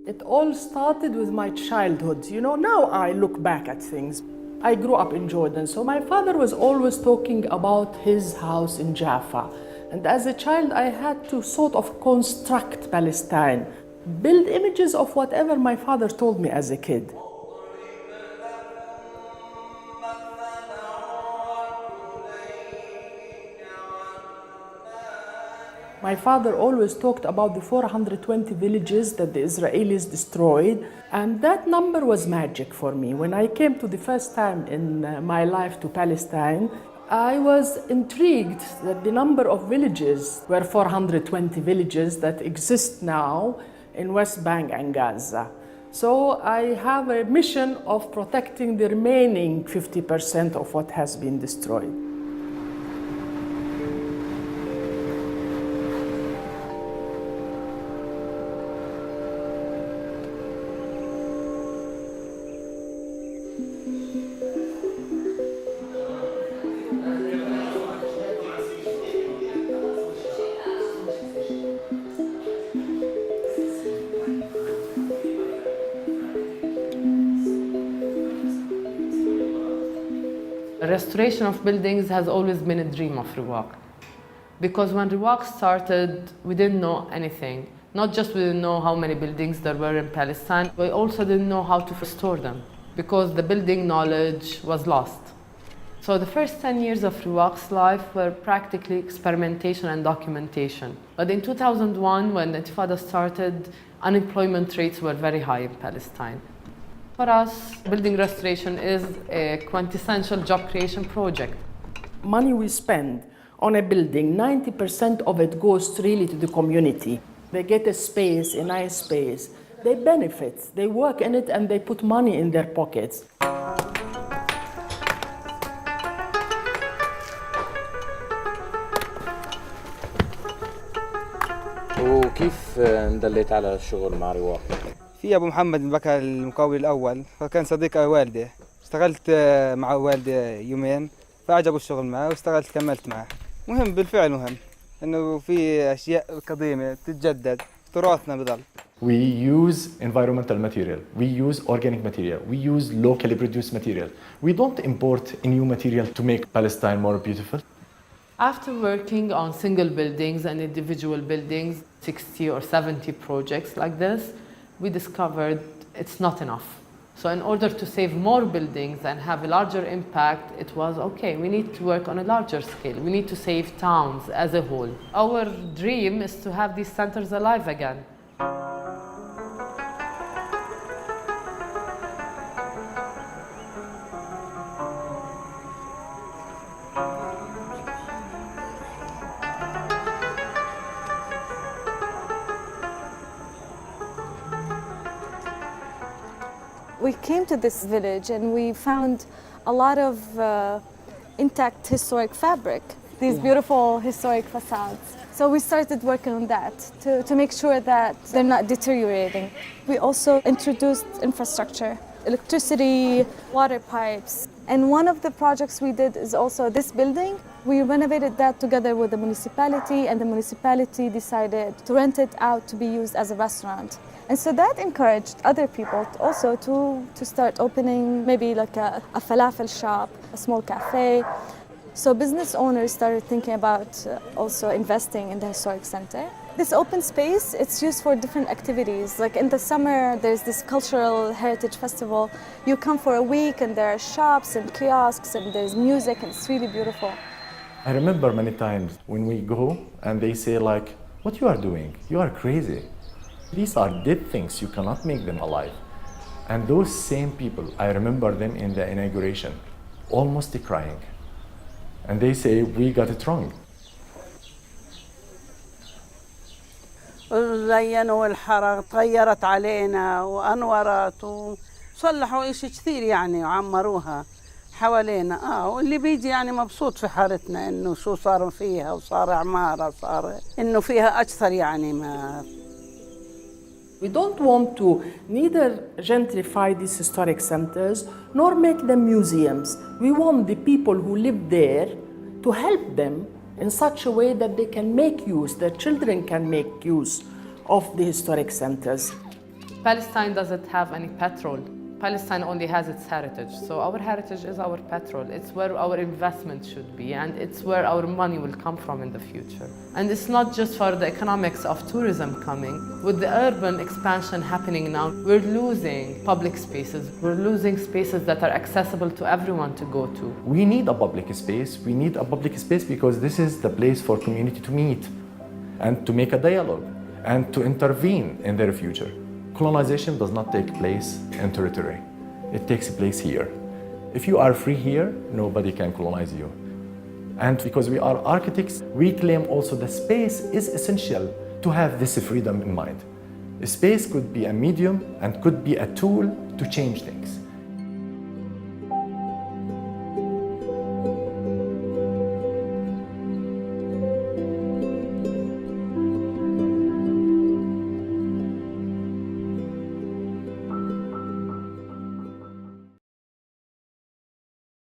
It all started with my childhood. Now I look back at things. I grew up in Jordan, so my father was always talking about his house in Jaffa. And as a child, I had to sort of construct Palestine, build images of whatever my father told me as a kid. My father always talked about the 420 villages that the Israelis destroyed, and that number was magic for me. When I came to the first time in my life to Palestine, I was intrigued that the number of villages were 420 villages that exist now in West Bank and Gaza. So I have a mission of protecting the remaining 50% of what has been destroyed. The restoration of buildings has always been a dream of Riwaq. Because when Riwaq started, we didn't know anything. Not just we didn't know how many buildings there were in Palestine, we also didn't know how to restore them because the building knowledge was lost. So the first 10 years of Riwaq's life were practically experimentation and documentation. But in 2001, when the Intifada started, unemployment rates were very high in Palestine. For us, building restoration is a quintessential job creation project. Money we spend on a building, 90% of it goes really to the community. They get a space, a nice space. They benefit, they work in it, and they put money in their pockets. وكيف اندليت على الشغل مع رواق؟ في أبو محمد بكى المقاول الأول، فكان صديق والدي. اشتغلت مع والدي يومين فأعجبوا الشغل معه واشتغلت كملت معه. مهم بالفعل مهم إنه في أشياء قديمة تتجدد، تراثنا بضل. We use environmental material, we use organic material, we use locally produced material. We don't import a new material to make Palestine more beautiful. After working on single buildings and individual buildings, 60 or 70 projects like this, we discovered it's not enough. So in order to save more buildings and have a larger impact, it was okay, we need to work on a larger scale. We need to save towns as a whole. Our dream is to have these centers alive again. We came to this village and we found a lot of intact historic fabric, these beautiful historic facades. So we started working on that to make sure that they're not deteriorating. We also introduced infrastructure, electricity, water pipes. And one of the projects we did is also this building. We renovated that together with the municipality, and the municipality decided to rent it out to be used as a restaurant. And so that encouraged other people also to start opening maybe like a falafel shop, a small cafe. So business owners started thinking about also investing in the historic center. This open space, it's used for different activities. Like in the summer, there's this cultural heritage festival. You come for a week and there are shops and kiosks and there's music and it's really beautiful. I remember many times when we go and they say like, what you are doing? You are crazy. These are dead things, you cannot make them alive. And those same people, I remember them in the inauguration, almost crying. And they say, we got it wrong. زينوا الحرق تغيرت علينا وأنورت وصلحوا إشي كثير يعني وعمروها حوالينا واللي بيجي يعني مبسوط في حالتنا إنه شو صار فيها وصار عمارة صار إنه فيها أكثر يعني ما. We don't want to neither gentrify these historic centers nor make them museums. We want the people who live there to help them in such a way that they can make use, their children can make use of the historic centers. Palestine doesn't have any petrol. Palestine only has its heritage. So our heritage is our petrol. It's where our investment should be, and it's where our money will come from in the future. And it's not just for the economics of tourism coming. With the urban expansion happening now, we're losing public spaces. We're losing spaces that are accessible to everyone to go to. We need a public space. We need a public space because this is the place for community to meet and to make a dialogue and to intervene in their future. Colonization does not take place in territory. It takes place here. If you are free here, nobody can colonize you. And because we are architects, we claim also that space is essential to have this freedom in mind. Space could be a medium and could be a tool to change things.